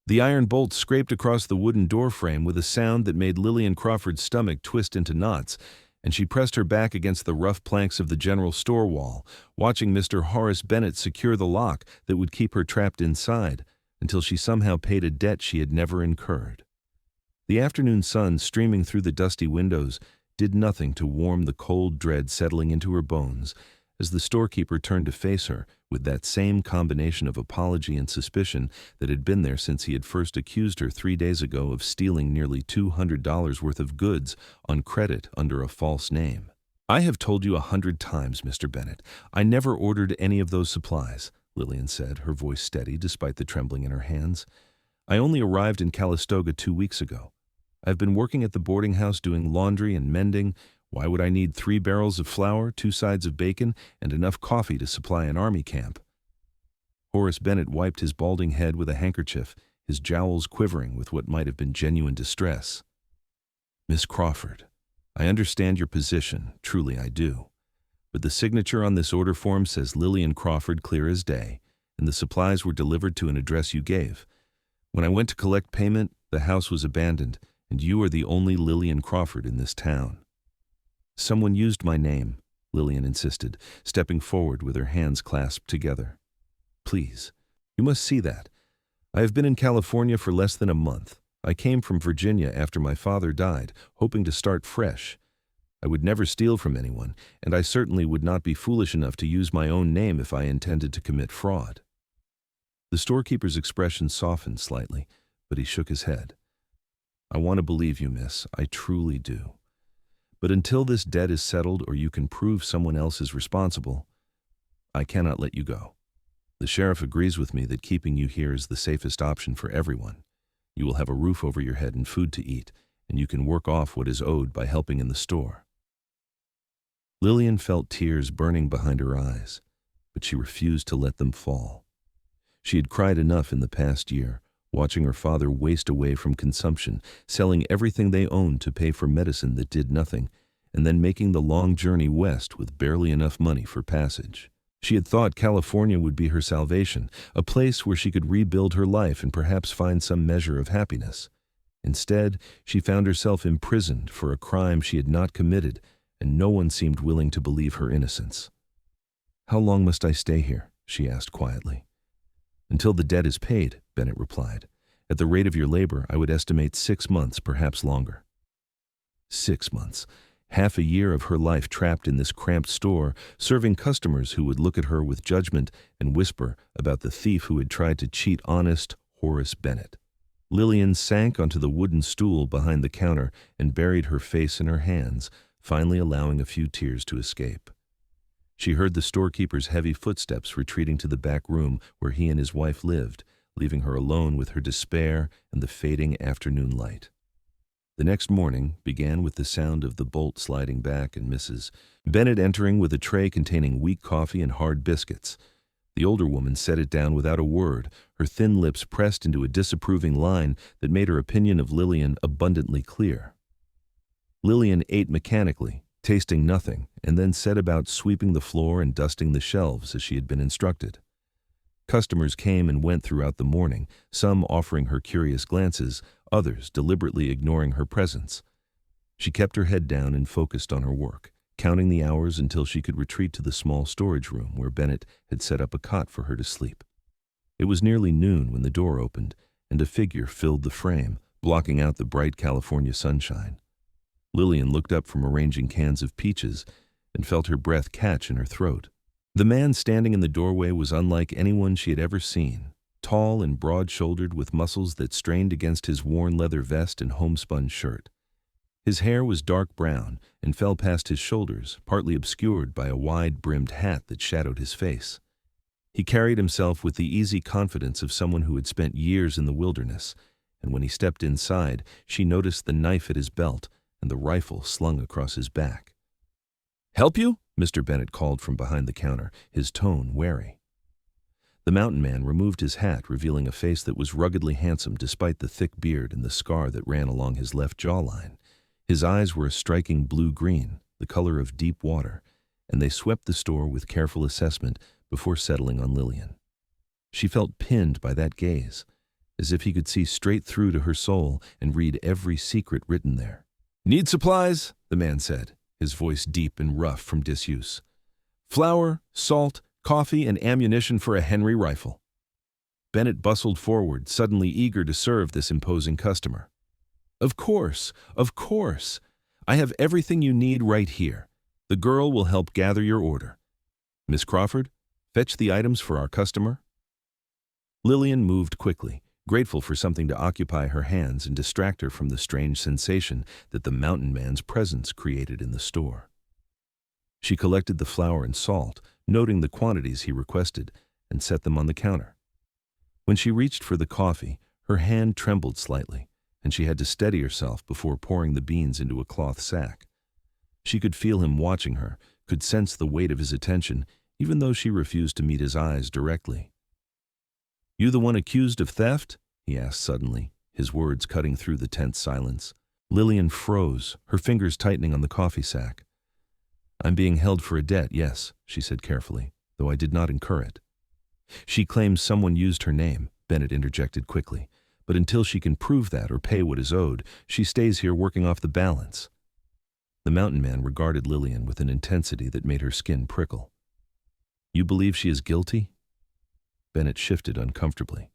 The iron bolt scraped across the wooden doorframe with a sound that made Lillian Crawford's stomach twist into knots, and she pressed her back against the rough planks of the general store wall, watching Mr. Horace Bennett secure the lock that would keep her trapped inside, until she somehow paid a debt she had never incurred. The afternoon sun streaming through the dusty windows did nothing to warm the cold dread settling into her bones as the storekeeper turned to face her with that same combination of apology and suspicion that had been there since he had first accused her 3 days ago of stealing nearly $200 worth of goods on credit under a false name. "I have told you 100 times, Mr. Bennett, I never ordered any of those supplies," Lillian said, her voice steady despite the trembling in her hands. "I only arrived in Calistoga 2 weeks ago. I've been working at the boarding house doing laundry and mending. Why would I need 3 barrels of flour, 2 sides of bacon, and enough coffee to supply an army camp?" Horace Bennett wiped his balding head with a handkerchief, his jowls quivering with what might have been genuine distress. "Miss Crawford, I understand your position, truly I do. But the signature on this order form says Lillian Crawford clear as day, and the supplies were delivered to an address you gave. When I went to collect payment, the house was abandoned, and you are the only Lillian Crawford in this town." "Someone used my name," Lillian insisted, stepping forward with her hands clasped together. "Please, you must see that. I have been in California for less than a month. I came from Virginia after my father died, hoping to start fresh. I would never steal from anyone, and I certainly would not be foolish enough to use my own name if I intended to commit fraud." The storekeeper's expression softened slightly, but he shook his head. "I want to believe you, miss. I truly do. But until this debt is settled or you can prove someone else is responsible, I cannot let you go. The sheriff agrees with me that keeping you here is the safest option for everyone. You will have a roof over your head and food to eat, and you can work off what is owed by helping in the store." Lillian felt tears burning behind her eyes, but she refused to let them fall. She had cried enough in the past year, watching her father waste away from consumption, selling everything they owned to pay for medicine that did nothing, and then making the long journey west with barely enough money for passage. She had thought California would be her salvation, a place where she could rebuild her life and perhaps find some measure of happiness. Instead, she found herself imprisoned for a crime she had not committed, and no one seemed willing to believe her innocence. "How long must I stay here?" she asked quietly. "Until the debt is paid," Bennett replied. "At the rate of your labor, I would estimate 6 months, perhaps longer." 6 months. Half a year of her life trapped in this cramped store, serving customers who would look at her with judgment and whisper about the thief who had tried to cheat honest Horace Bennett. Lillian sank onto the wooden stool behind the counter and buried her face in her hands, finally allowing a few tears to escape. She heard the storekeeper's heavy footsteps retreating to the back room where he and his wife lived, leaving her alone with her despair and the fading afternoon light. The next morning began with the sound of the bolt sliding back and Mrs. Bennett entering with a tray containing weak coffee and hard biscuits. The older woman set it down without a word, her thin lips pressed into a disapproving line that made her opinion of Lillian abundantly clear. Lillian ate mechanically, tasting nothing, and then set about sweeping the floor and dusting the shelves as she had been instructed. Customers came and went throughout the morning, some offering her curious glances, others deliberately ignoring her presence. She kept her head down and focused on her work, counting the hours until she could retreat to the small storage room where Bennett had set up a cot for her to sleep. It was nearly noon when the door opened, and a figure filled the frame, blocking out the bright California sunshine. Lillian looked up from arranging cans of peaches and felt her breath catch in her throat. The man standing in the doorway was unlike anyone she had ever seen, tall and broad-shouldered with muscles that strained against his worn leather vest and homespun shirt. His hair was dark brown and fell past his shoulders, partly obscured by a wide-brimmed hat that shadowed his face. He carried himself with the easy confidence of someone who had spent years in the wilderness, and when he stepped inside, she noticed the knife at his belt and the rifle slung across his back. "Help you?" Mr. Bennett called from behind the counter, his tone wary. The mountain man removed his hat, revealing a face that was ruggedly handsome despite the thick beard and the scar that ran along his left jawline. His eyes were a striking blue-green, the color of deep water, and they swept the store with careful assessment before settling on Lillian. She felt pinned by that gaze, as if he could see straight through to her soul and read every secret written there. "Need supplies?" the man said, his voice deep and rough from disuse. "Flour, salt, coffee, and ammunition for a Henry rifle." Bennett bustled forward, suddenly eager to serve this imposing customer. Of course. I have everything you need right here. The girl will help gather your order. Miss Crawford, fetch the items for our customer." Lillian moved quickly, grateful for something to occupy her hands and distract her from the strange sensation that the mountain man's presence created in the store. She collected the flour and salt, noting the quantities he requested, and set them on the counter. When she reached for the coffee, her hand trembled slightly, and she had to steady herself before pouring the beans into a cloth sack. She could feel him watching her, could sense the weight of his attention, even though she refused to meet his eyes directly. "You the one accused of theft?" he asked suddenly, his words cutting through the tense silence. Lillian froze, her fingers tightening on the coffee sack. "I'm being held for a debt, yes," she said carefully, "though I did not incur it." "She claims someone used her name," Bennett interjected quickly, "but until she can prove that or pay what is owed, she stays here working off the balance." The mountain man regarded Lillian with an intensity that made her skin prickle. "You believe she is guilty?" Bennett shifted uncomfortably.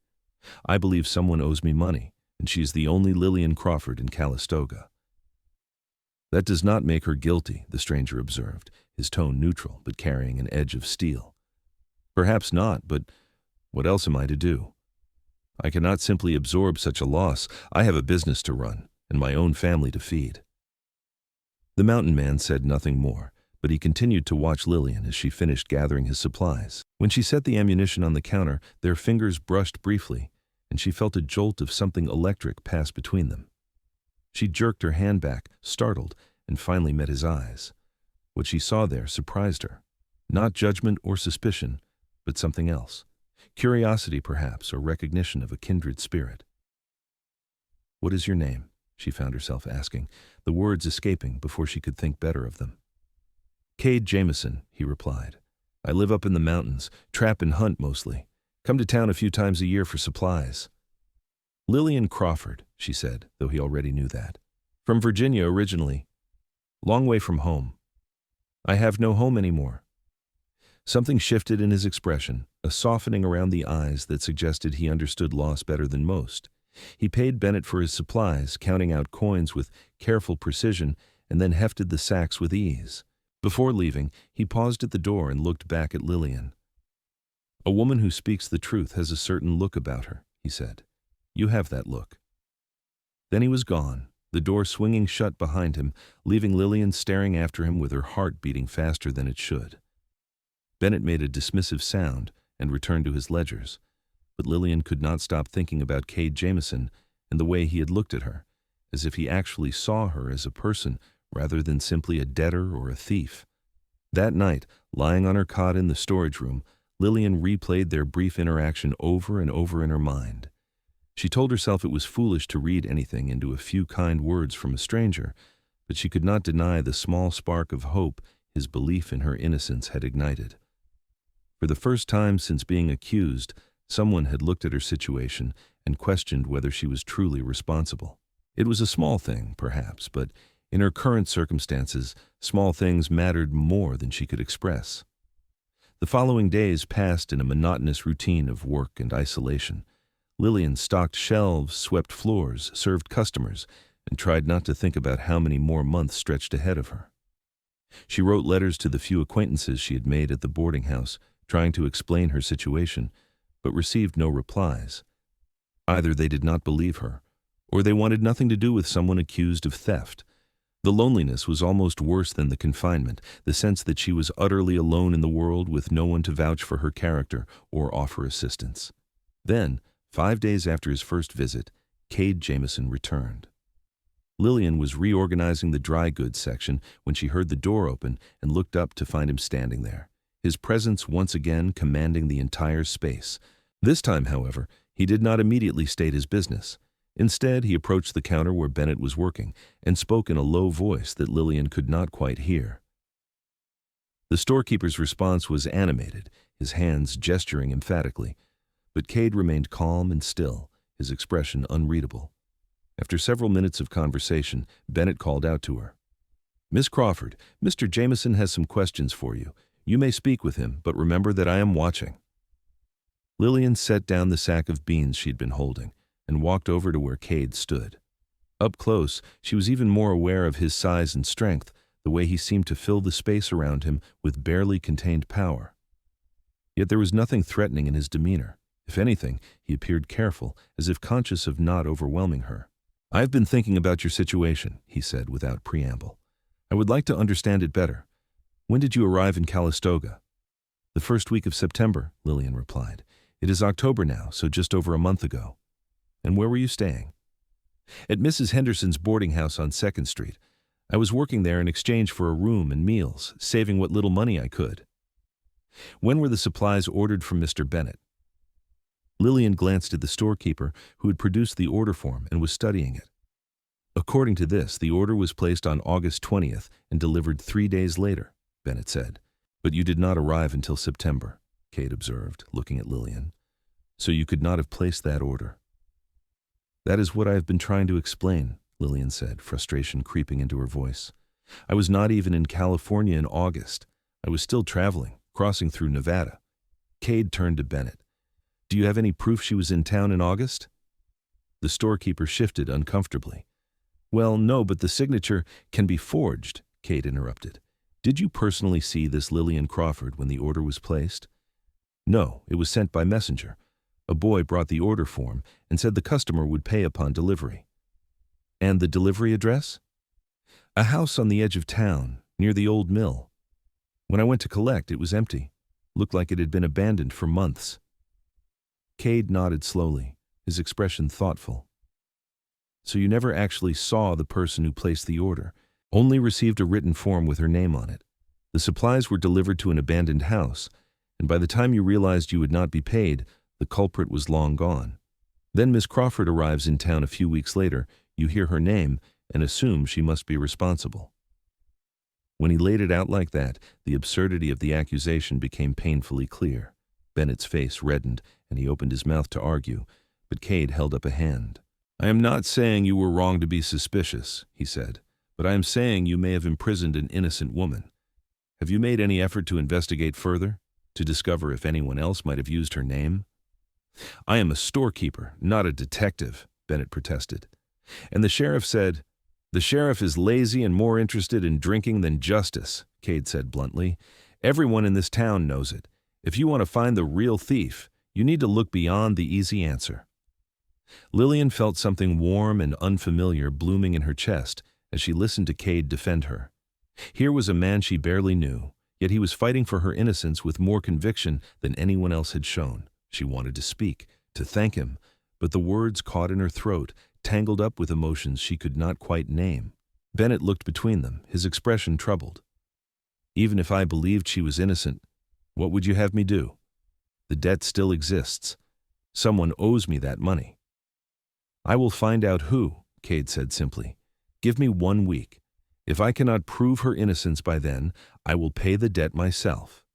"I believe someone owes me money, and she is the only Lillian Crawford in Calistoga." "That does not make her guilty," the stranger observed, his tone neutral but carrying an edge of steel. "Perhaps not, but what else am I to do? I cannot simply absorb such a loss. I have a business to run, and my own family to feed." The mountain man said nothing more, but he continued to watch Lillian as she finished gathering his supplies. When she set the ammunition on the counter, their fingers brushed briefly, and she felt a jolt of something electric pass between them. She jerked her hand back, startled, and finally met his eyes. What she saw there surprised her. Not judgment or suspicion, but something else. Curiosity, perhaps, or recognition of a kindred spirit. "What is your name?" she found herself asking, the words escaping before she could think better of them. "Kade Jameson," he replied. "I live up in the mountains, trap and hunt mostly. Come to town a few times a year for supplies." "Lillian Crawford," she said, though he already knew that. "From Virginia originally. Long way from home. I have no home anymore." Something shifted in his expression, a softening around the eyes that suggested he understood loss better than most. He paid Bennett for his supplies, counting out coins with careful precision, and then hefted the sacks with ease. Before leaving, he paused at the door and looked back at Lillian. "A woman who speaks the truth has a certain look about her," he said. "You have that look." Then he was gone, the door swinging shut behind him, leaving Lillian staring after him with her heart beating faster than it should. Bennett made a dismissive sound and returned to his ledgers, but Lillian could not stop thinking about Kade Jameson and the way he had looked at her, as if he actually saw her as a person rather than simply a debtor or a thief. That night, lying on her cot in the storage room, Lillian replayed their brief interaction over and over in her mind. She told herself it was foolish to read anything into a few kind words from a stranger, but she could not deny the small spark of hope his belief in her innocence had ignited. For the first time since being accused, someone had looked at her situation and questioned whether she was truly responsible. It was a small thing, perhaps, but in her current circumstances, small things mattered more than she could express. The following days passed in a monotonous routine of work and isolation. Lillian stocked shelves, swept floors, served customers, and tried not to think about how many more months stretched ahead of her. She wrote letters to the few acquaintances she had made at the boarding house, trying to explain her situation, but received no replies. Either they did not believe her, or they wanted nothing to do with someone accused of theft. The loneliness was almost worse than the confinement, the sense that she was utterly alone in the world with no one to vouch for her character or offer assistance. Then, 5 days after his first visit, Kade Jameson returned. Lillian was reorganizing the dry goods section when she heard the door open and looked up to find him standing there, his presence once again commanding the entire space. This time, however, he did not immediately state his business. Instead, he approached the counter where Bennett was working and spoke in a low voice that Lillian could not quite hear. The storekeeper's response was animated, his hands gesturing emphatically, but Kade remained calm and still, his expression unreadable. After several minutes of conversation, Bennett called out to her. "Miss Crawford, Mr. Jameson has some questions for you. You may speak with him, but remember that I am watching." Lillian set down the sack of beans she'd been holding and walked over to where Kade stood. Up close, she was even more aware of his size and strength, the way he seemed to fill the space around him with barely contained power. Yet there was nothing threatening in his demeanor. If anything, he appeared careful, as if conscious of not overwhelming her. "I've been thinking about your situation," he said without preamble. "I would like to understand it better. When did you arrive in Calistoga?" "The first week of September," Lillian replied. "It is October now, so just over a month ago." "And where were you staying?" "At Mrs. Henderson's boarding house on 2nd Street. I was working there in exchange for a room and meals, saving what little money I could." "When were the supplies ordered from Mr. Bennett?" Lillian glanced at the storekeeper, who had produced the order form and was studying it. "According to this, the order was placed on August 20th and delivered 3 days later," Bennett said. "But you did not arrive until September," Kade observed, looking at Lillian. "So you could not have placed that order." "That is what I have been trying to explain," Lillian said, frustration creeping into her voice. "I was not even in California in August. I was still traveling, crossing through Nevada." Kade turned to Bennett. "Do you have any proof she was in town in August?" The storekeeper shifted uncomfortably. "Well, no, but the signature can be forged," Kade interrupted. "Did you personally see this Lillian Crawford when the order was placed?" "No, it was sent by messenger. A boy brought the order form and said the customer would pay upon delivery." "And the delivery address?" "A house on the edge of town, near the old mill. When I went to collect, it was empty. Looked like it had been abandoned for months." Kade nodded slowly, his expression thoughtful. "So you never actually saw the person who placed the order, only received a written form with her name on it. The supplies were delivered to an abandoned house, and by the time you realized you would not be paid, the culprit was long gone. Then Miss Crawford arrives in town a few weeks later, you hear her name, and assume she must be responsible." When he laid it out like that, the absurdity of the accusation became painfully clear. Bennett's face reddened, and he opened his mouth to argue, but Kade held up a hand. "I am not saying you were wrong to be suspicious," he said, "but I am saying you may have imprisoned an innocent woman. Have you made any effort to investigate further, to discover if anyone else might have used her name?" "I am a storekeeper, not a detective," Bennett protested. "And the sheriff said—" "The sheriff is lazy and more interested in drinking than justice," Kade said bluntly. "Everyone in this town knows it. If you want to find the real thief, you need to look beyond the easy answer." Lillian felt something warm and unfamiliar blooming in her chest as she listened to Kade defend her. Here was a man she barely knew, yet he was fighting for her innocence with more conviction than anyone else had shown. She wanted to speak, to thank him, but the words caught in her throat, tangled up with emotions she could not quite name. Bennett looked between them, his expression troubled. "Even if I believed she was innocent, what would you have me do? The debt still exists. Someone owes me that money." "I will find out who," Kade said simply. "Give me 1 week. If I cannot prove her innocence by then, I will pay the debt myself."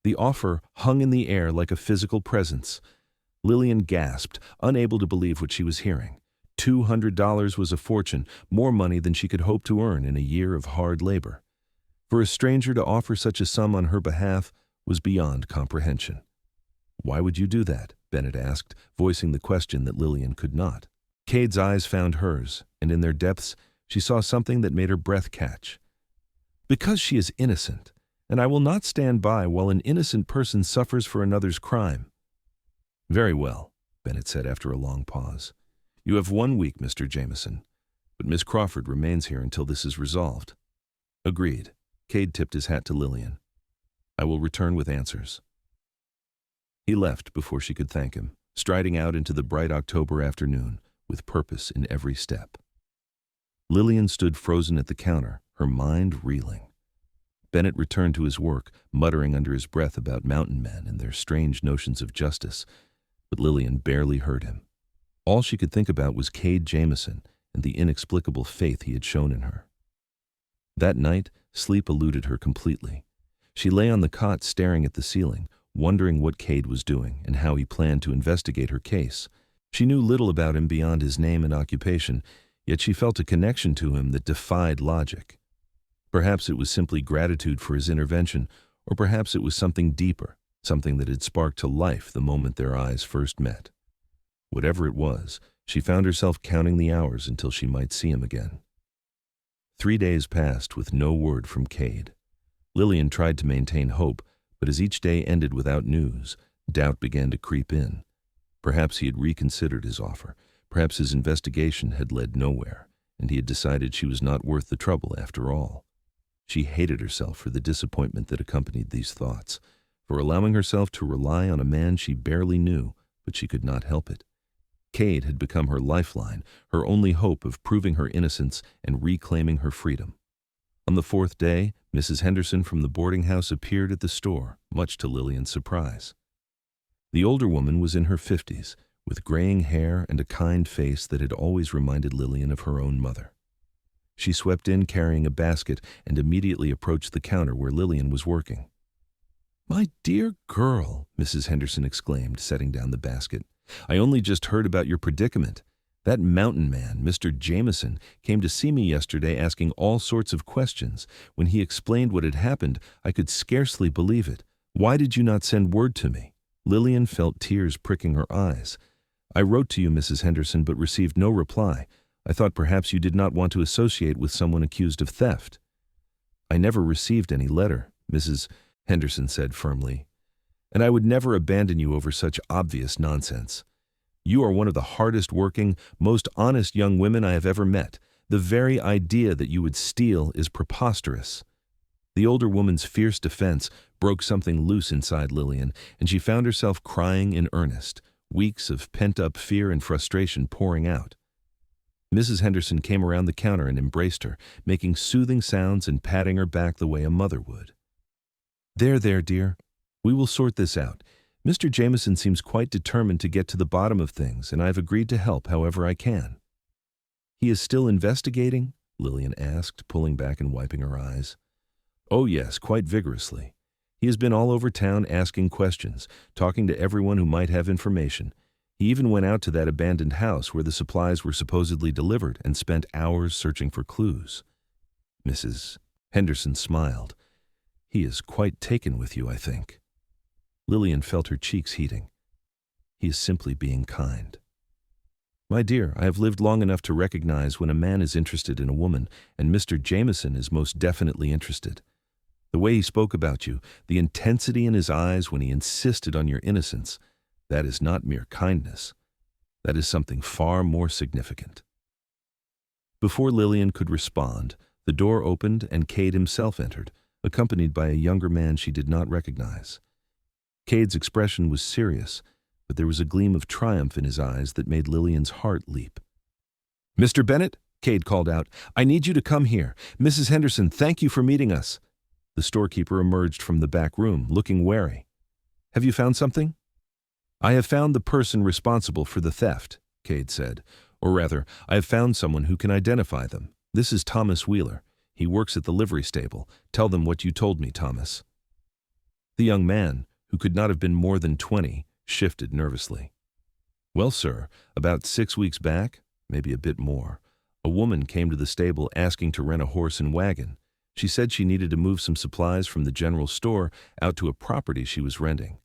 The offer hung in the air like a physical presence. Lillian gasped, unable to believe what she was hearing. $200 was a fortune, more money than she could hope to earn in a year of hard labor. For a stranger to offer such a sum on her behalf was beyond comprehension. "Why would you do that?" Bennett asked, voicing the question that Lillian could not. Kade's eyes found hers, and in their depths she saw something that made her breath catch. "Because she is innocent, and I will not stand by while an innocent person suffers for another's crime." "Very well," Bennett said after a long pause. "You have 1 week, Mr. Jameson, but Miss Crawford remains here until this is resolved." "Agreed." Kade tipped his hat to Lillian. "I will return with answers." He left before she could thank him, striding out into the bright October afternoon, with purpose in every step. Lillian stood frozen at the counter, her mind reeling. Bennett returned to his work, muttering under his breath about mountain men and their strange notions of justice, but Lillian barely heard him. All she could think about was Kade Jameson and the inexplicable faith he had shown in her. That night, sleep eluded her completely. She lay on the cot staring at the ceiling, wondering what Kade was doing and how he planned to investigate her case. She knew little about him beyond his name and occupation, yet she felt a connection to him that defied logic. Perhaps it was simply gratitude for his intervention, or perhaps it was something deeper, something that had sparked to life the moment their eyes first met. Whatever it was, she found herself counting the hours until she might see him again. 3 days passed with no word from Kade. Lillian tried to maintain hope, but as each day ended without news, doubt began to creep in. Perhaps he had reconsidered his offer. Perhaps his investigation had led nowhere, and he had decided she was not worth the trouble after all. She hated herself for the disappointment that accompanied these thoughts, for allowing herself to rely on a man she barely knew, but she could not help it. Kade had become her lifeline, her only hope of proving her innocence and reclaiming her freedom. On the 4th day, Mrs. Henderson from the boarding house appeared at the store, much to Lillian's surprise. The older woman was in her 50s, with graying hair and a kind face that had always reminded Lillian of her own mother. She swept in carrying a basket and immediately approached the counter where Lillian was working. "My dear girl," Mrs. Henderson exclaimed, setting down the basket. "I only just heard about your predicament. That mountain man, Mr. Jameson, came to see me yesterday asking all sorts of questions. When he explained what had happened, I could scarcely believe it. Why did you not send word to me?" Lillian felt tears pricking her eyes. "I wrote to you, Mrs. Henderson, but received no reply. I thought perhaps you did not want to associate with someone accused of theft." "I never received any letter," Mrs. Henderson said firmly. "And I would never abandon you over such obvious nonsense. You are one of the hardest working, most honest young women I have ever met. The very idea that you would steal is preposterous." The older woman's fierce defense broke something loose inside Lillian, and she found herself crying in earnest, weeks of pent-up fear and frustration pouring out. Mrs. Henderson came around the counter and embraced her, making soothing sounds and patting her back the way a mother would. There, dear. We will sort this out. Mr. Jameson seems quite determined to get to the bottom of things, and I have agreed to help however I can." "He is still investigating?" Lillian asked, pulling back and wiping her eyes. "Oh yes, quite vigorously. He has been all over town asking questions, talking to everyone who might have information. He even went out to that abandoned house where the supplies were supposedly delivered and spent hours searching for clues." Mrs. Henderson smiled. "He is quite taken with you, I think." Lillian felt her cheeks heating. "He is simply being kind." "My dear, I have lived long enough to recognize when a man is interested in a woman, and Mr. Jameson is most definitely interested. The way he spoke about you, the intensity in his eyes when he insisted on your innocence, that is not mere kindness. That is something far more significant." Before Lillian could respond, the door opened and Kade himself entered, accompanied by a younger man she did not recognize. Kade's expression was serious, but there was a gleam of triumph in his eyes that made Lillian's heart leap. "Mr. Bennett," Kade called out, "I need you to come here. Mrs. Henderson, thank you for meeting us." The storekeeper emerged from the back room, looking wary. "Have you found something?" "I have found the person responsible for the theft," Kade said. "Or rather, I have found someone who can identify them. This is Thomas Wheeler. He works at the livery stable. Tell them what you told me, Thomas." The young man, who could not have been more than 20, shifted nervously. "Well, sir, about 6 weeks back, maybe a bit more, a woman came to the stable asking to rent a horse and wagon. She said she needed to move some supplies from the general store out to a property she was renting.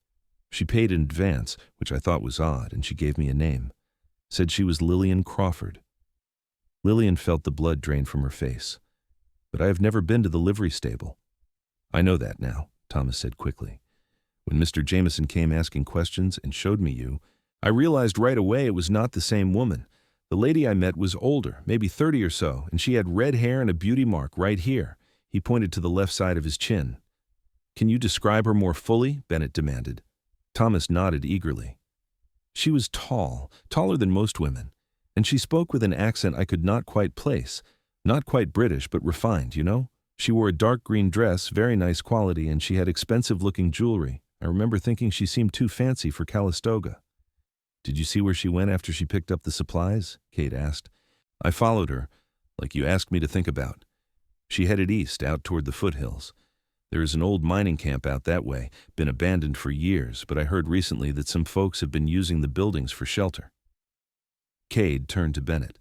She paid in advance, which I thought was odd, and she gave me a name. Said she was Lillian Crawford." Lillian felt the blood drain from her face. "But I have never been to the livery stable." "I know that now," Thomas said quickly. "When Mr. Jameson came asking questions and showed me you, I realized right away it was not the same woman. The lady I met was older, maybe 30 or so, and she had red hair and a beauty mark right here." He pointed to the left side of his chin. "Can you describe her more fully?" Bennett demanded. Thomas nodded eagerly. "She was tall, taller than most women, and she spoke with an accent I could not quite place. Not quite British, but refined, you know? She wore a dark green dress, very nice quality, and she had expensive-looking jewelry. I remember thinking she seemed too fancy for Calistoga." "Did you see where she went after she picked up the supplies?" Kade asked. "I followed her, like you asked me to think about. She headed east, out toward the foothills. There is an old mining camp out that way, been abandoned for years, but I heard recently that some folks have been using the buildings for shelter." Kade turned to Bennett.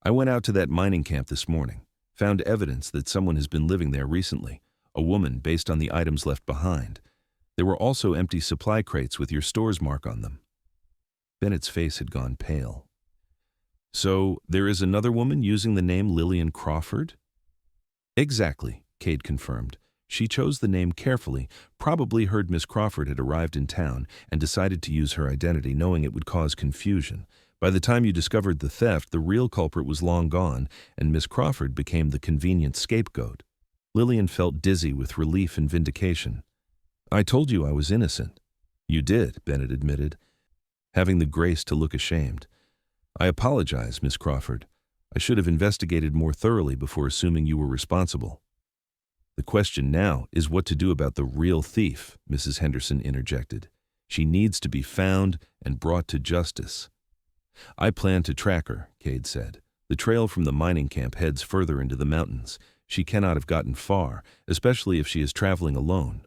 "I went out to that mining camp this morning. Found evidence that someone has been living there recently, a woman based on the items left behind. There were also empty supply crates with your store's mark on them." Bennett's face had gone pale. "So there is another woman using the name Lillian Crawford?" "Exactly," Kade confirmed. "She chose the name carefully, probably heard Miss Crawford had arrived in town, and decided to use her identity knowing it would cause confusion. By the time you discovered the theft, the real culprit was long gone, and Miss Crawford became the convenient scapegoat." Lillian felt dizzy with relief and vindication. "I told you I was innocent." "You did," Bennett admitted, having the grace to look ashamed. "I apologize, Miss Crawford. I should have investigated more thoroughly before assuming you were responsible." "The question now is what to do about the real thief," Mrs. Henderson interjected. "She needs to be found and brought to justice." "I plan to track her," Kade said. "The trail from the mining camp heads further into the mountains. She cannot have gotten far, especially if she is traveling alone.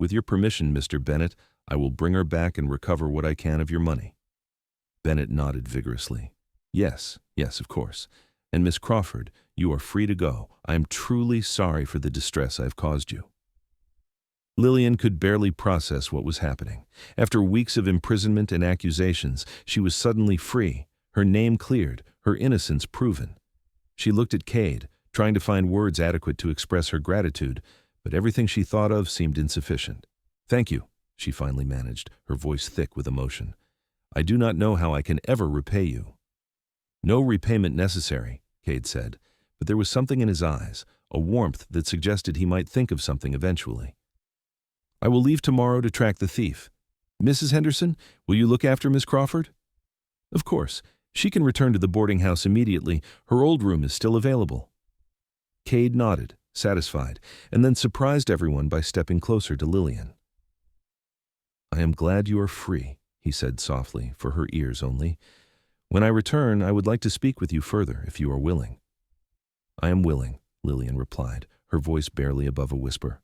With your permission, Mr. Bennett, I will bring her back and recover what I can of your money." Bennett nodded vigorously. Yes, of course. And Miss Crawford, you are free to go. I am truly sorry for the distress I've caused you." Lillian could barely process what was happening. After weeks of imprisonment and accusations, she was suddenly free, her name cleared, her innocence proven. She looked at Kade, trying to find words adequate to express her gratitude, but everything she thought of seemed insufficient. "Thank you," she finally managed, her voice thick with emotion. "I do not know how I can ever repay you." "No repayment necessary," Kade said, but there was something in his eyes, a warmth that suggested he might think of something eventually. "I will leave tomorrow to track the thief. Mrs. Henderson, will you look after Miss Crawford?" "Of course. She can return to the boarding house immediately. Her old room is still available." Kade nodded, satisfied, and then surprised everyone by stepping closer to Lillian. "I am glad you are free," he said softly, for her ears only. "When I return, I would like to speak with you further, if you are willing." "I am willing," Lillian replied, her voice barely above a whisper.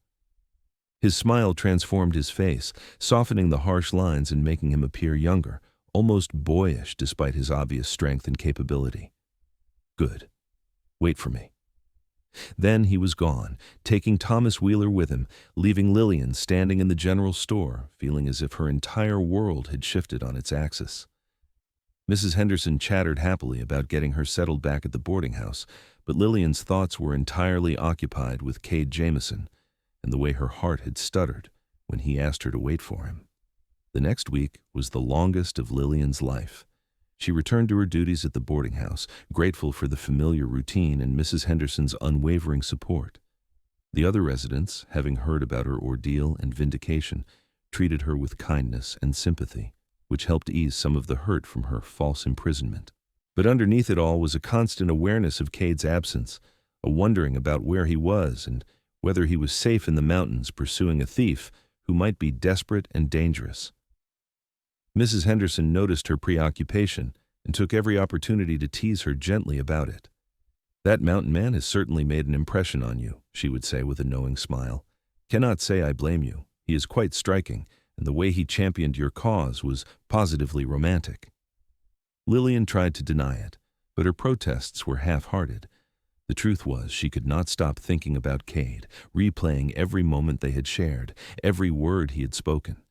His smile transformed his face, softening the harsh lines and making him appear younger, almost boyish despite his obvious strength and capability. "Good. Wait for me." Then he was gone, taking Thomas Wheeler with him, leaving Lillian standing in the general store, feeling as if her entire world had shifted on its axis. Mrs. Henderson chattered happily about getting her settled back at the boarding house, but Lillian's thoughts were entirely occupied with Kade Jameson and the way her heart had stuttered when he asked her to wait for him. The next week was the longest of Lillian's life. She returned to her duties at the boarding house, grateful for the familiar routine and Mrs. Henderson's unwavering support. The other residents, having heard about her ordeal and vindication, treated her with kindness and sympathy, which helped ease some of the hurt from her false imprisonment. But underneath it all was a constant awareness of Kade's absence, a wondering about where he was and whether he was safe in the mountains pursuing a thief who might be desperate and dangerous. Mrs. Henderson noticed her preoccupation and took every opportunity to tease her gently about it. "That mountain man has certainly made an impression on you," she would say with a knowing smile. "Cannot say I blame you. He is quite striking, and the way he championed your cause was positively romantic." Lillian tried to deny it, but her protests were half-hearted. The truth was she could not stop thinking about Kade, replaying every moment they had shared, every word he had spoken.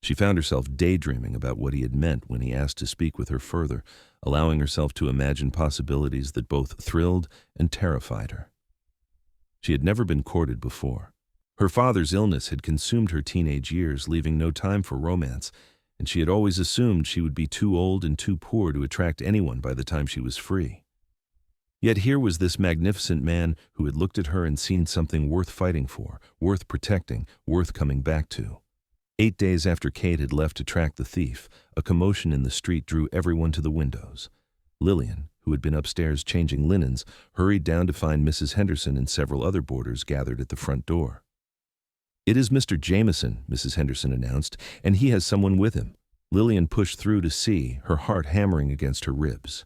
She found herself daydreaming about what he had meant when he asked to speak with her further, allowing herself to imagine possibilities that both thrilled and terrified her. She had never been courted before. Her father's illness had consumed her teenage years, leaving no time for romance, and she had always assumed she would be too old and too poor to attract anyone by the time she was free. Yet here was this magnificent man who had looked at her and seen something worth fighting for, worth protecting, worth coming back to. 8 days after Kade had left to track the thief, a commotion in the street drew everyone to the windows. Lillian, who had been upstairs changing linens, hurried down to find Mrs. Henderson and several other boarders gathered at the front door. "It is Mr. Jameson," Mrs. Henderson announced, "and he has someone with him." Lillian pushed through to see, her heart hammering against her ribs.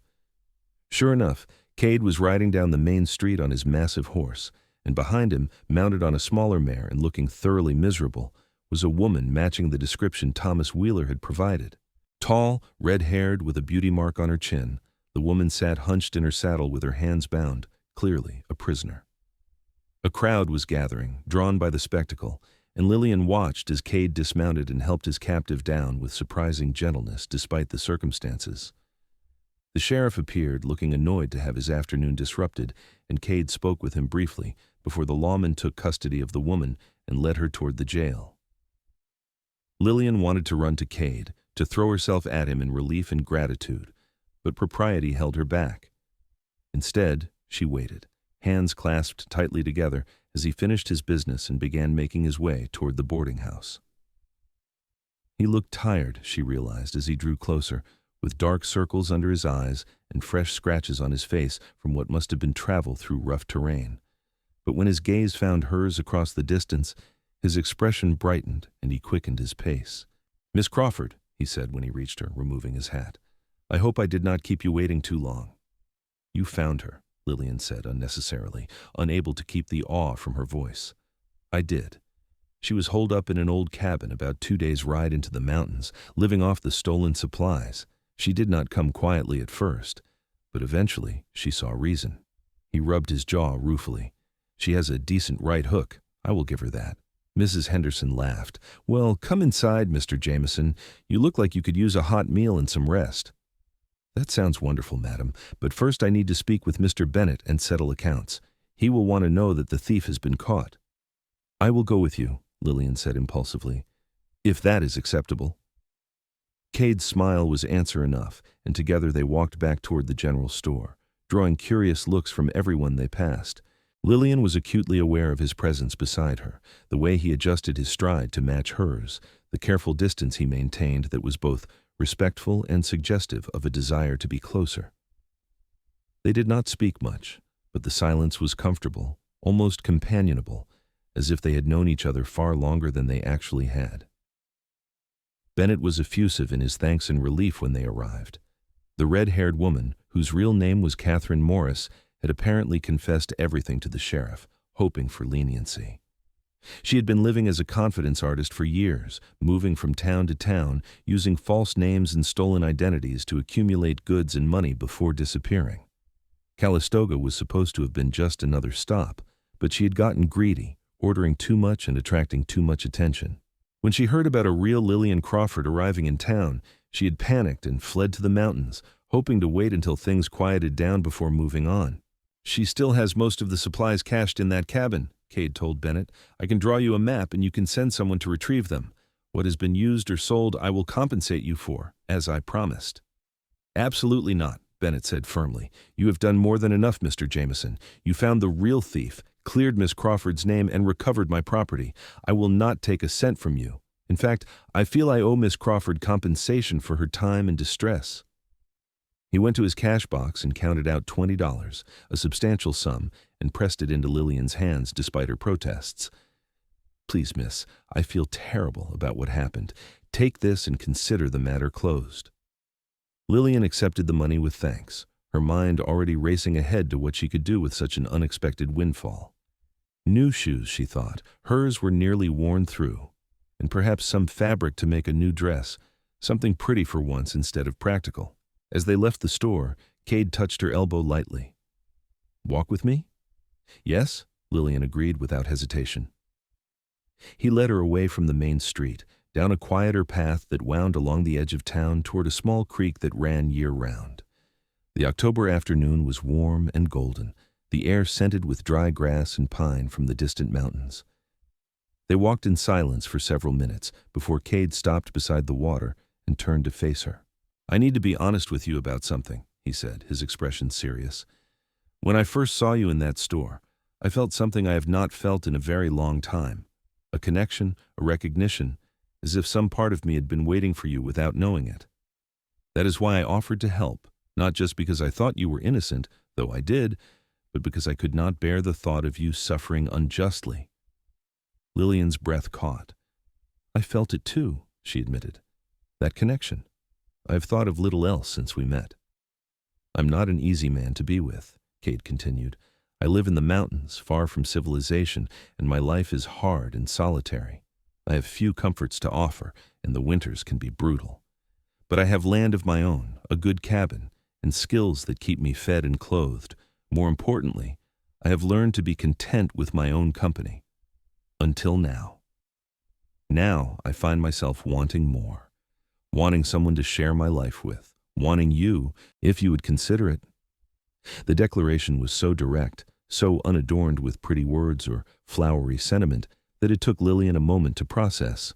Sure enough, Kade was riding down the main street on his massive horse, and behind him, mounted on a smaller mare and looking thoroughly miserable, was a woman matching the description Thomas Wheeler had provided. Tall, red-haired, with a beauty mark on her chin, The woman sat hunched in her saddle with her hands bound, clearly a prisoner. A crowd was gathering, drawn by the spectacle, and Lillian watched as Kade dismounted and helped his captive down with surprising gentleness despite the circumstances. The sheriff appeared, looking annoyed to have his afternoon disrupted, and Kade spoke with him briefly before the lawman took custody of the woman and led her toward the jail. Lillian wanted to run to Kade, to throw herself at him in relief and gratitude, but propriety held her back. Instead, she waited, hands clasped tightly together as he finished his business and began making his way toward the boarding house. He looked tired, she realized as he drew closer, with dark circles under his eyes and fresh scratches on his face from what must have been travel through rough terrain. But when his gaze found hers across the distance, his expression brightened and he quickened his pace. "Miss Crawford," he said when he reached her, removing his hat. "I hope I did not keep you waiting too long." "You found her," Lillian said unnecessarily, unable to keep the awe from her voice. "I did. She was holed up in an old cabin about 2 days' ride into the mountains, living off the stolen supplies. She did not come quietly at first, but eventually she saw reason." He rubbed his jaw ruefully. "She has a decent right hook, I will give her that." Mrs. Henderson laughed. "Well, come inside, Mr. Jameson. You look like you could use a hot meal and some rest." "That sounds wonderful, madam, but first I need to speak with Mr. Bennett and settle accounts. He will want to know that the thief has been caught." "I will go with you," Lillian said impulsively, "if that is acceptable." Kade's smile was answer enough, and together they walked back toward the general store, drawing curious looks from everyone they passed. Lillian was acutely aware of his presence beside her, the way he adjusted his stride to match hers, the careful distance he maintained that was both respectful and suggestive of a desire to be closer. They did not speak much, but the silence was comfortable, almost companionable, as if they had known each other far longer than they actually had. Bennett was effusive in his thanks and relief when they arrived. The red-haired woman, whose real name was Catherine Morris, had apparently confessed everything to the sheriff, hoping for leniency. She had been living as a confidence artist for years, moving from town to town, using false names and stolen identities to accumulate goods and money before disappearing. Calistoga was supposed to have been just another stop, but she had gotten greedy, ordering too much and attracting too much attention. When she heard about a real Lillian Crawford arriving in town, she had panicked and fled to the mountains, hoping to wait until things quieted down before moving on. "She still has most of the supplies cached in that cabin," Kade told Bennett. "I can draw you a map and you can send someone to retrieve them. What has been used or sold I will compensate you for, as I promised." "Absolutely not," Bennett said firmly. "You have done more than enough, Mr. Jameson. You found the real thief, cleared Miss Crawford's name, and recovered my property. I will not take a cent from you. In fact, I feel I owe Miss Crawford compensation for her time and distress." He went to his cash box and counted out $20, a substantial sum, and pressed it into Lillian's hands despite her protests. "Please, miss, I feel terrible about what happened. Take this and consider the matter closed." Lillian accepted the money with thanks, her mind already racing ahead to what she could do with such an unexpected windfall. New shoes, she thought. Hers were nearly worn through. And perhaps some fabric to make a new dress, something pretty for once instead of practical. As they left the store, Kade touched her elbow lightly. "Walk with me?" "Yes," Lillian agreed without hesitation. He led her away from the main street, down a quieter path that wound along the edge of town toward a small creek that ran year-round. The October afternoon was warm and golden, the air scented with dry grass and pine from the distant mountains. They walked in silence for several minutes before Kade stopped beside the water and turned to face her. "I need to be honest with you about something," he said, his expression serious. "When I first saw you in that store, I felt something I have not felt in a very long time. A connection, a recognition, as if some part of me had been waiting for you without knowing it. That is why I offered to help, not just because I thought you were innocent, though I did, but because I could not bear the thought of you suffering unjustly." Lillian's breath caught. "I felt it too," she admitted. "That connection. I have thought of little else since we met." "I'm not an easy man to be with," Kade continued. "I live in the mountains, far from civilization, and my life is hard and solitary. I have few comforts to offer, and the winters can be brutal. But I have land of my own, a good cabin, and skills that keep me fed and clothed. More importantly, I have learned to be content with my own company. Until now. Now I find myself wanting more, wanting someone to share my life with, wanting you, if you would consider it. The declaration was so direct, so unadorned with pretty words or flowery sentiment, that it took Lillian a moment to process.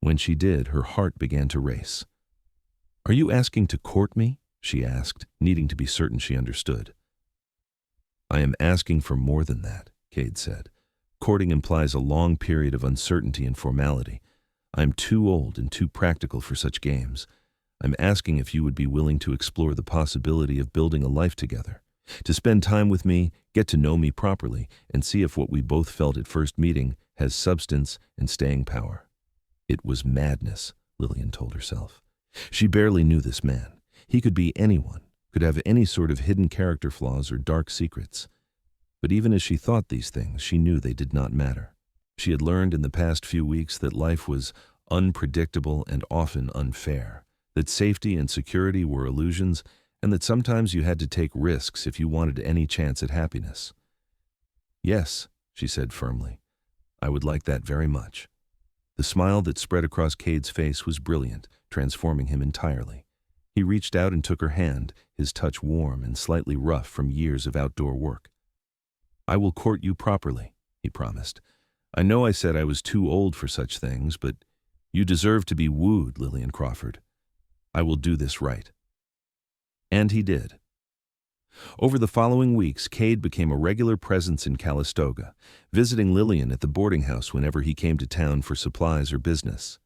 When she did, her heart began to race. "Are you asking to court me?" she asked, needing to be certain she understood. "I am asking for more than that," Kade said. "Courting implies a long period of uncertainty and formality. I am too old and too practical for such games. I'm asking if you would be willing to explore the possibility of building a life together, to spend time with me, get to know me properly, and see if what we both felt at first meeting has substance and staying power." It was madness, Lillian told herself. She barely knew this man. He could be anyone, could have any sort of hidden character flaws or dark secrets. But even as she thought these things, she knew they did not matter. She had learned in the past few weeks that life was unpredictable and often unfair, that safety and security were illusions, and that sometimes you had to take risks if you wanted any chance at happiness. "Yes," she said firmly, "I would like that very much." The smile that spread across Kade's face was brilliant, transforming him entirely. He reached out and took her hand, his touch warm and slightly rough from years of outdoor work. "I will court you properly," he promised. "I know I said I was too old for such things, but you deserve to be wooed, Lillian Crawford. I will do this right." And he did. Over the following weeks, Kade became a regular presence in Calistoga, visiting Lillian at the boarding house whenever he came to town for supplies or business.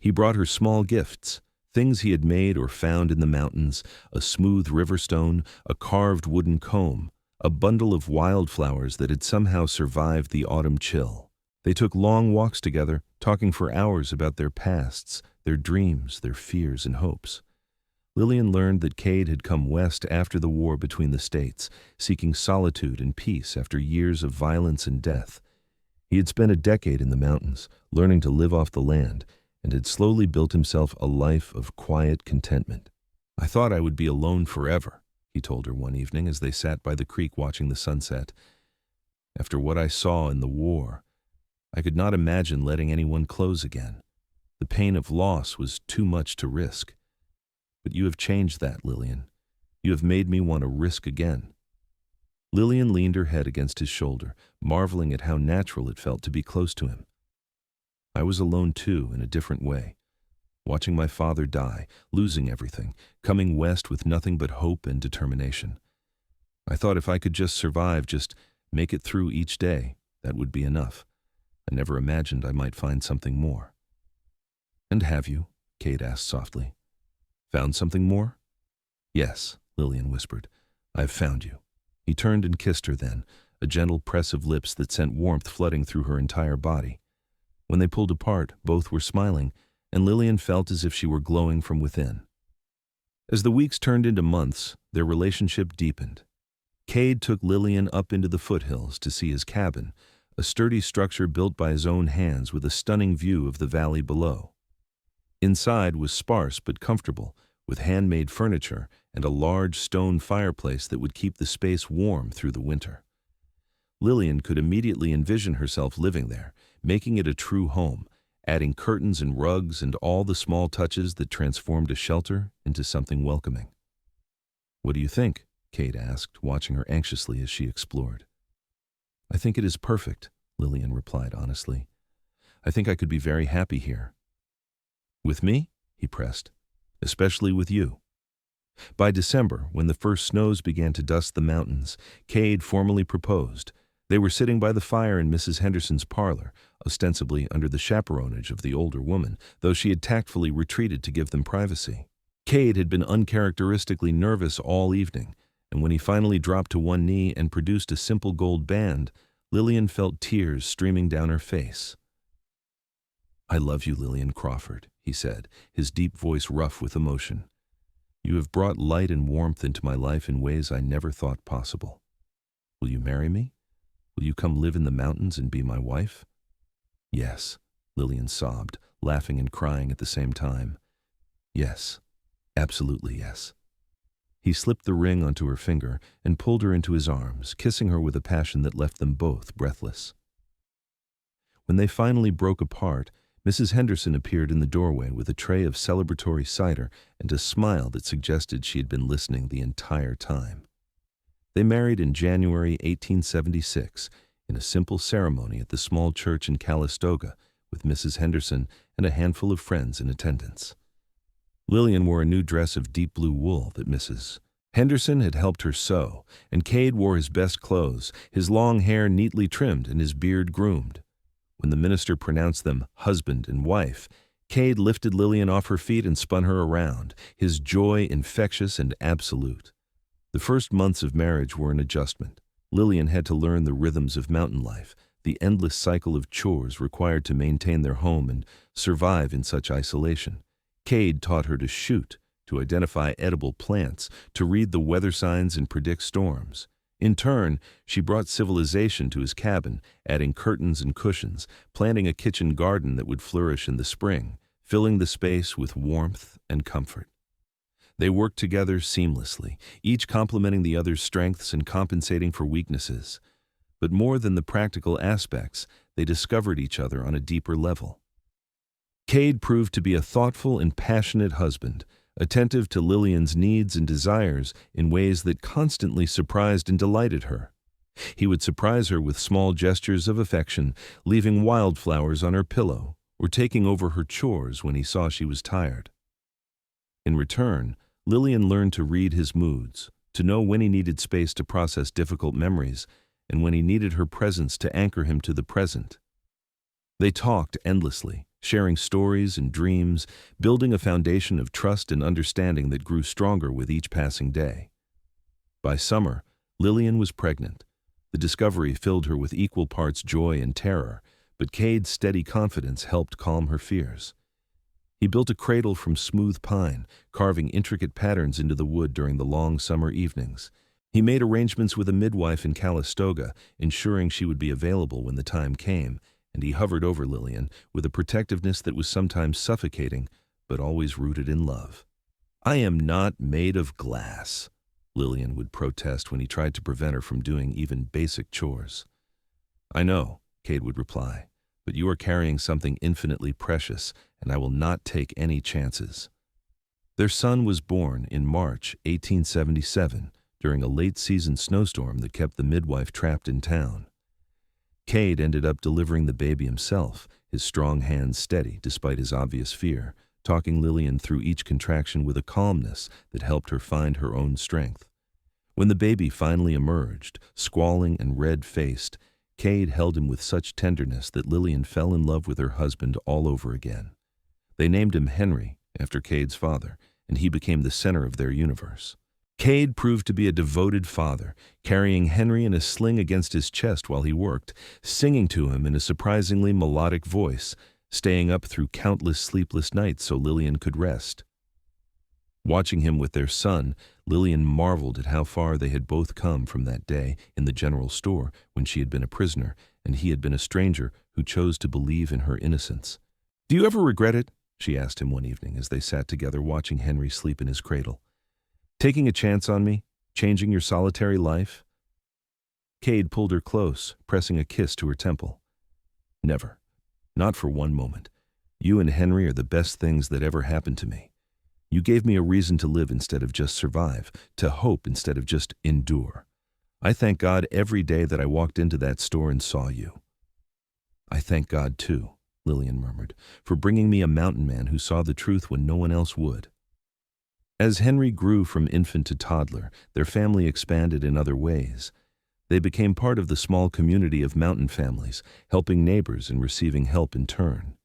He brought her small gifts, things he had made or found in the mountains, a smooth river stone, a carved wooden comb, a bundle of wildflowers that had somehow survived the autumn chill. They took long walks together, talking for hours about their pasts, their dreams, their fears and hopes. Lillian learned that Kade had come west after the war between the states, seeking solitude and peace after years of violence and death. He had spent a decade in the mountains, learning to live off the land, and had slowly built himself a life of quiet contentment. "I thought I would be alone forever," he told her one evening as they sat by the creek watching the sunset. "After what I saw in the war, I could not imagine letting anyone close again. The pain of loss was too much to risk. But you have changed that, Lillian. You have made me want to risk again." Lillian leaned her head against his shoulder, marveling at how natural it felt to be close to him. "I was alone too, in a different way. Watching my father die, losing everything, coming west with nothing but hope and determination. I thought if I could just survive, just make it through each day, that would be enough. I never imagined I might find something more." "And have you?" Kade asked softly. "Found something more?" "Yes," Lillian whispered. "I have found you." He turned and kissed her then, a gentle press of lips that sent warmth flooding through her entire body. When they pulled apart, both were smiling, and Lillian felt as if she were glowing from within. As the weeks turned into months, their relationship deepened. Kade took Lillian up into the foothills to see his cabin, a sturdy structure built by his own hands with a stunning view of the valley below. Inside was sparse but comfortable, with handmade furniture and a large stone fireplace that would keep the space warm through the winter. Lillian could immediately envision herself living there, making it a true home, adding curtains and rugs and all the small touches that transformed a shelter into something welcoming. "What do you think?" Kade asked, watching her anxiously as she explored. "I think it is perfect," Lillian replied honestly. "I think I could be very happy here." "With me?" he pressed. "Especially with you." By December, when the first snows began to dust the mountains, Kade formally proposed. They were sitting by the fire in Mrs. Henderson's parlor, ostensibly under the chaperonage of the older woman, though she had tactfully retreated to give them privacy. Kade had been uncharacteristically nervous all evening, and when he finally dropped to one knee and produced a simple gold band, Lillian felt tears streaming down her face. "I love you, Lillian Crawford," he said, his deep voice rough with emotion. "You have brought light and warmth into my life in ways I never thought possible. Will you marry me? Will you come live in the mountains and be my wife?" "Yes," Lillian sobbed, laughing and crying at the same time. "Yes, absolutely yes." He slipped the ring onto her finger and pulled her into his arms, kissing her with a passion that left them both breathless. When they finally broke apart, Mrs. Henderson appeared in the doorway with a tray of celebratory cider and a smile that suggested she had been listening the entire time. They married in January 1876 in a simple ceremony at the small church in Calistoga, with Mrs. Henderson and a handful of friends in attendance. Lillian wore a new dress of deep blue wool that Mrs. Henderson had helped her sew, and Kade wore his best clothes, his long hair neatly trimmed and his beard groomed. When the minister pronounced them husband and wife, Kade lifted Lillian off her feet and spun her around, his joy infectious and absolute. The first months of marriage were an adjustment. Lillian had to learn the rhythms of mountain life, the endless cycle of chores required to maintain their home and survive in such isolation. Kade taught her to shoot, to identify edible plants, to read the weather signs and predict storms. In turn, she brought civilization to his cabin, adding curtains and cushions, planting a kitchen garden that would flourish in the spring, filling the space with warmth and comfort. They worked together seamlessly, each complementing the other's strengths and compensating for weaknesses. But more than the practical aspects, they discovered each other on a deeper level. Kade proved to be a thoughtful and passionate husband, attentive to Lillian's needs and desires in ways that constantly surprised and delighted her. He would surprise her with small gestures of affection, leaving wildflowers on her pillow, or taking over her chores when he saw she was tired. In return, Lillian learned to read his moods, to know when he needed space to process difficult memories, and when he needed her presence to anchor him to the present. They talked endlessly, sharing stories and dreams, building a foundation of trust and understanding that grew stronger with each passing day. By summer, Lillian was pregnant. The discovery filled her with equal parts joy and terror, but Kade's steady confidence helped calm her fears. He built a cradle from smooth pine, carving intricate patterns into the wood during the long summer evenings. He made arrangements with a midwife in Calistoga, ensuring she would be available when the time came, and he hovered over Lillian with a protectiveness that was sometimes suffocating, but always rooted in love. "I am not made of glass," Lillian would protest when he tried to prevent her from doing even basic chores. "I know," Kade would reply, "but you are carrying something infinitely precious, and I will not take any chances." Their son was born in March 1877 during a late-season snowstorm that kept the midwife trapped in town. Kade ended up delivering the baby himself, his strong hands steady despite his obvious fear, talking Lillian through each contraction with a calmness that helped her find her own strength. When the baby finally emerged, squalling and red-faced, Kade held him with such tenderness that Lillian fell in love with her husband all over again. They named him Henry, after Kade's father, and he became the center of their universe. Kade proved to be a devoted father, carrying Henry in a sling against his chest while he worked, singing to him in a surprisingly melodic voice, staying up through countless sleepless nights so Lillian could rest. Watching him with their son, Lillian marveled at how far they had both come from that day in the general store when she had been a prisoner and he had been a stranger who chose to believe in her innocence. "Do you ever regret it?" she asked him one evening as they sat together watching Henry sleep in his cradle. "Taking a chance on me? Changing your solitary life?" Kade pulled her close, pressing a kiss to her temple. "Never. Not for one moment. You and Henry are the best things that ever happened to me. You gave me a reason to live instead of just survive, to hope instead of just endure. I thank God every day that I walked into that store and saw you." "I thank God too," Lillian murmured, "for bringing me a mountain man who saw the truth when no one else would." As Henry grew from infant to toddler, their family expanded in other ways. They became part of the small community of mountain families, helping neighbors and receiving help in turn.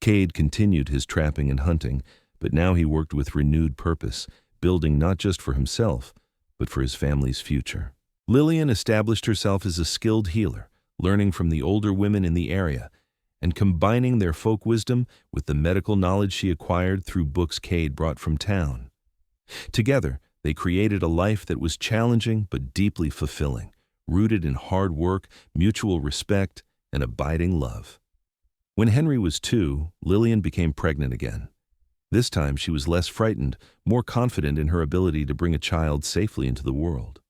Kade continued his trapping and hunting, but now he worked with renewed purpose, building not just for himself, but for his family's future. Lillian established herself as a skilled healer, learning from the older women in the area, and combining their folk wisdom with the medical knowledge she acquired through books Kade brought from town. Together, they created a life that was challenging but deeply fulfilling, rooted in hard work, mutual respect, and abiding love. When Henry was 2, Lillian became pregnant again. This time she was less frightened, more confident in her ability to bring a child safely into the world.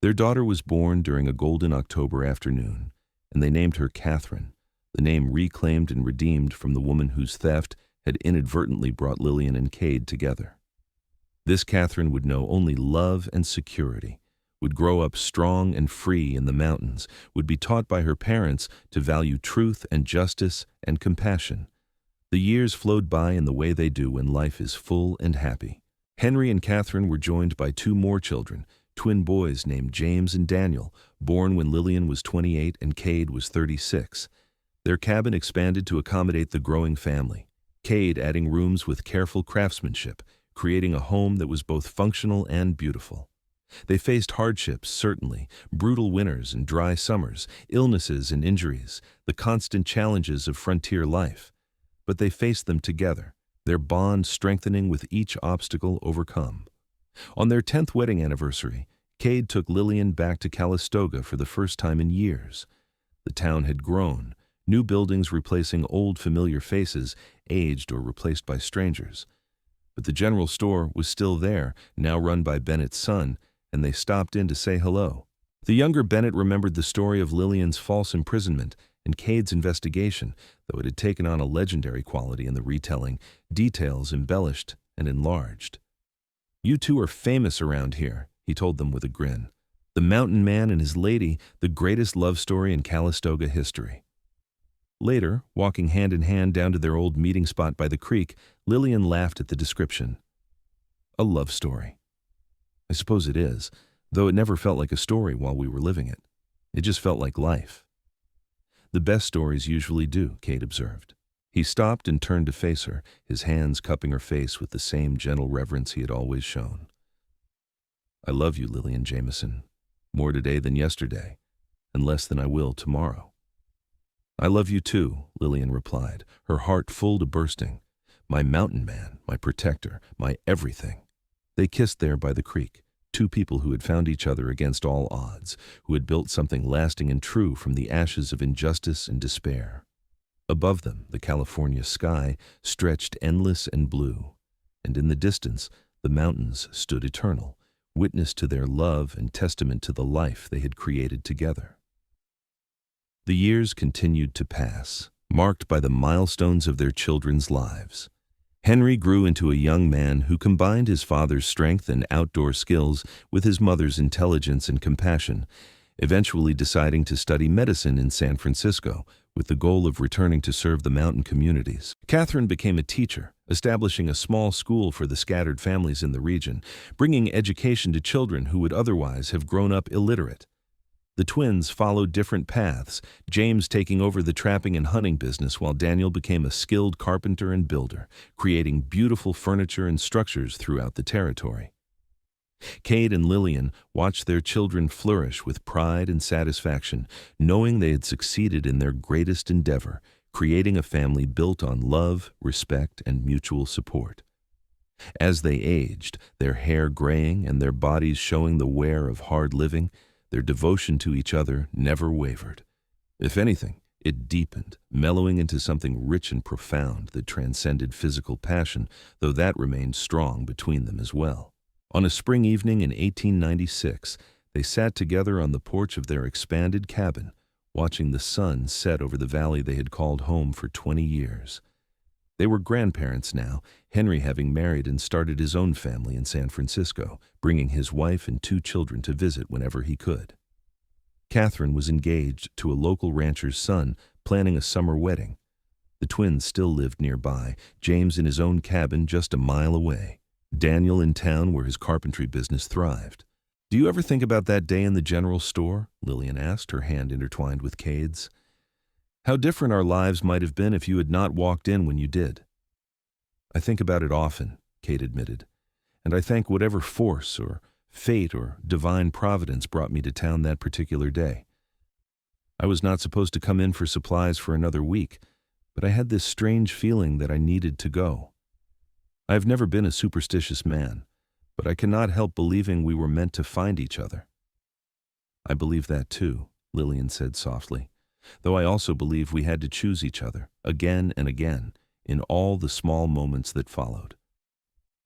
Their daughter was born during a golden October afternoon, and they named her Catherine, the name reclaimed and redeemed from the woman whose theft had inadvertently brought Lillian and Kade together. This Catherine would know only love and security, would grow up strong and free in the mountains, would be taught by her parents to value truth and justice and compassion. The years flowed by in the way they do when life is full and happy. Henry and Catherine were joined by two more children, twin boys named James and Daniel, born when Lillian was 28 and Kade was 36. Their cabin expanded to accommodate the growing family, Kade adding rooms with careful craftsmanship, creating a home that was both functional and beautiful. They faced hardships, certainly, brutal winters and dry summers, illnesses and injuries, the constant challenges of frontier life. But they faced them together, their bond strengthening with each obstacle overcome. On their 10th wedding anniversary, Kade took Lillian back to Calistoga for the first time in years. The town had grown, new buildings replacing old familiar faces, aged or replaced by strangers. But the general store was still there, now run by Bennett's son, and they stopped in to say hello. The younger Bennett remembered the story of Lillian's false imprisonment and Kade's investigation, though it had taken on a legendary quality in the retelling, details embellished and enlarged. "You two are famous around here," he told them with a grin. "The Mountain Man and His Lady, the greatest love story in Calistoga history." Later, walking hand in hand down to their old meeting spot by the creek, Lillian laughed at the description. "A love story. I suppose it is, though it never felt like a story while we were living it. It just felt like life." "The best stories usually do," Kade observed. He stopped and turned to face her, his hands cupping her face with the same gentle reverence he had always shown. "I love you, Lillian Jameson, more today than yesterday, and less than I will tomorrow." "I love you too," Lillian replied, her heart full to bursting. "My mountain man, my protector, my everything." They kissed there by the creek, two people who had found each other against all odds, who had built something lasting and true from the ashes of injustice and despair. Above them, the California sky stretched endless and blue, and in the distance, the mountains stood eternal, witness to their love and testament to the life they had created together. The years continued to pass, marked by the milestones of their children's lives. Henry grew into a young man who combined his father's strength and outdoor skills with his mother's intelligence and compassion, eventually deciding to study medicine in San Francisco with the goal of returning to serve the mountain communities. Catherine became a teacher, establishing a small school for the scattered families in the region, bringing education to children who would otherwise have grown up illiterate. The twins followed different paths, James taking over the trapping and hunting business while Daniel became a skilled carpenter and builder, creating beautiful furniture and structures throughout the territory. Kade and Lillian watched their children flourish with pride and satisfaction, knowing they had succeeded in their greatest endeavor, creating a family built on love, respect, and mutual support. As they aged, their hair graying and their bodies showing the wear of hard living, their devotion to each other never wavered. If anything, it deepened, mellowing into something rich and profound that transcended physical passion, though that remained strong between them as well. On a spring evening in 1896, they sat together on the porch of their expanded cabin, watching the sun set over the valley they had called home for 20 years. They were grandparents now, Henry having married and started his own family in San Francisco, bringing his wife and two children to visit whenever he could. Catherine was engaged to a local rancher's son, planning a summer wedding. The twins still lived nearby, James in his own cabin just a mile away, Daniel in town where his carpentry business thrived. "Do you ever think about that day in the general store?" Lillian asked, her hand intertwined with Kade's. "How different our lives might have been if you had not walked in when you did." "I think about it often," Kade admitted, "and I thank whatever force or fate or divine providence brought me to town that particular day. I was not supposed to come in for supplies for another week, but I had this strange feeling that I needed to go. I have never been a superstitious man, but I cannot help believing we were meant to find each other." "I believe that too," Lillian said softly, "though I also believe we had to choose each other, again and again, in all the small moments that followed.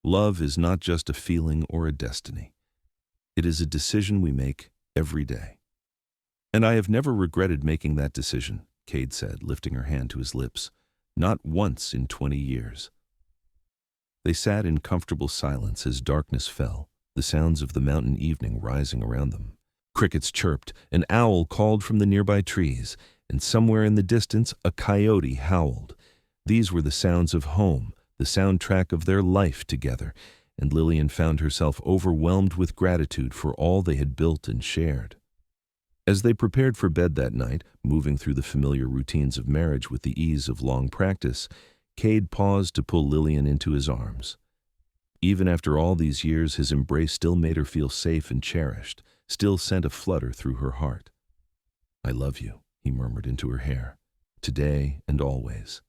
Love is not just a feeling or a destiny. It is a decision we make every day. And I have never regretted making that decision, Kade said, lifting her hand to his lips. Not once in 20 years. They sat in comfortable silence as darkness fell, the sounds of the mountain evening rising around them. Crickets chirped, an owl called from the nearby trees, and somewhere in the distance a coyote howled. These were the sounds of home, the soundtrack of their life together, and Lillian found herself overwhelmed with gratitude for all they had built and shared. As they prepared for bed that night, moving through the familiar routines of marriage with the ease of long practice, Kade paused to pull Lillian into his arms. Even after all these years, his embrace still made her feel safe and cherished, still sent a flutter through her heart. "I love you," he murmured into her hair, "today and always."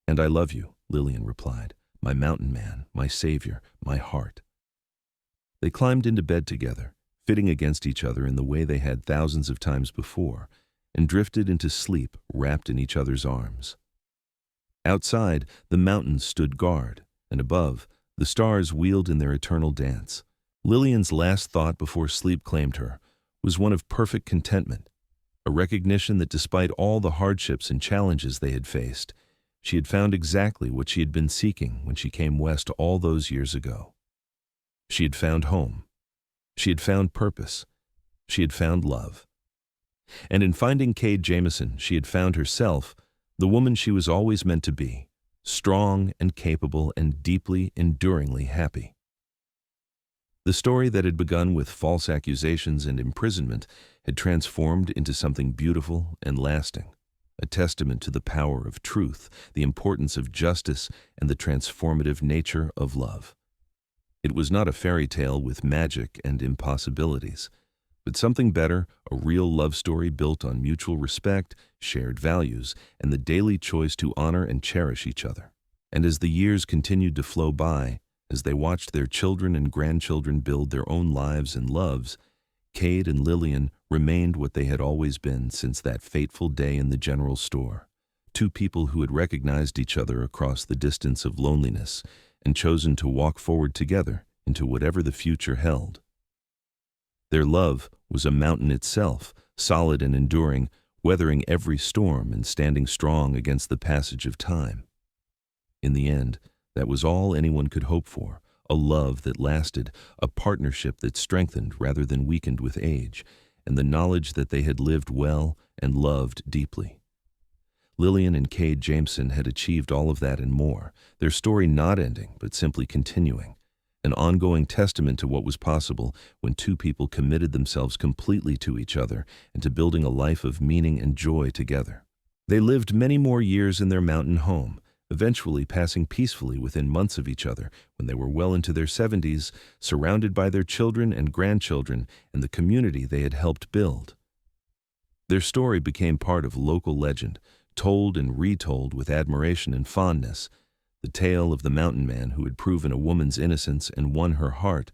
"And I love you," Lillian replied, "my mountain man, my savior, my heart." They climbed into bed together, fitting against each other in the way they had thousands of times before, and drifted into sleep wrapped in each other's arms. Outside, the mountains stood guard, and above, the stars wheeled in their eternal dance. Lillian's last thought before sleep claimed her was one of perfect contentment, a recognition that despite all the hardships and challenges they had faced, she had found exactly what she had been seeking when she came west all those years ago. She had found home. She had found purpose. She had found love. And in finding Kade Jameson, she had found herself, the woman she was always meant to be, strong and capable and deeply, enduringly happy. The story that had begun with false accusations and imprisonment had transformed into something beautiful and lasting, a testament to the power of truth, the importance of justice, and the transformative nature of love. It was not a fairy tale with magic and impossibilities, but something better, a real love story built on mutual respect, shared values, and the daily choice to honor and cherish each other. And as the years continued to flow by, as they watched their children and grandchildren build their own lives and loves, Kade and Lillian remained what they had always been since that fateful day in the general store. Two people who had recognized each other across the distance of loneliness and chosen to walk forward together into whatever the future held. Their love was a mountain itself, solid and enduring, weathering every storm and standing strong against the passage of time. In the end, that was all anyone could hope for, a love that lasted, a partnership that strengthened rather than weakened with age, and the knowledge that they had lived well and loved deeply. Lillian and Kade Jameson had achieved all of that and more, their story not ending but simply continuing, an ongoing testament to what was possible when two people committed themselves completely to each other and to building a life of meaning and joy together. They lived many more years in their mountain home, eventually passing peacefully within months of each other when they were well into their 70s, surrounded by their children and grandchildren and the community they had helped build. Their story became part of local legend, told and retold with admiration and fondness, the tale of the mountain man who had proven a woman's innocence and won her heart,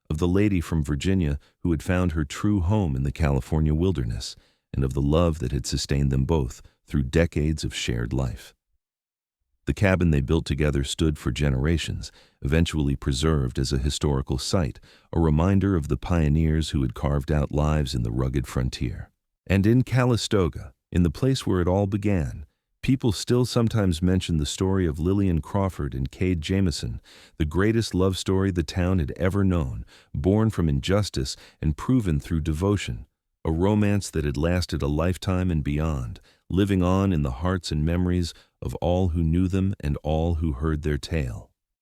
of the lady from Virginia who had found her true home in the California wilderness, and of the love that had sustained them both through decades of shared life. The cabin they built together stood for generations, eventually preserved as a historical site, a reminder of the pioneers who had carved out lives in the rugged frontier. And in Calistoga, in the place where it all began, people still sometimes mention the story of Lillian Crawford and Kade Jameson, the greatest love story the town had ever known, born from injustice and proven through devotion, a romance that had lasted a lifetime and beyond, living on in the hearts and memories of all who knew them and all who heard their tale.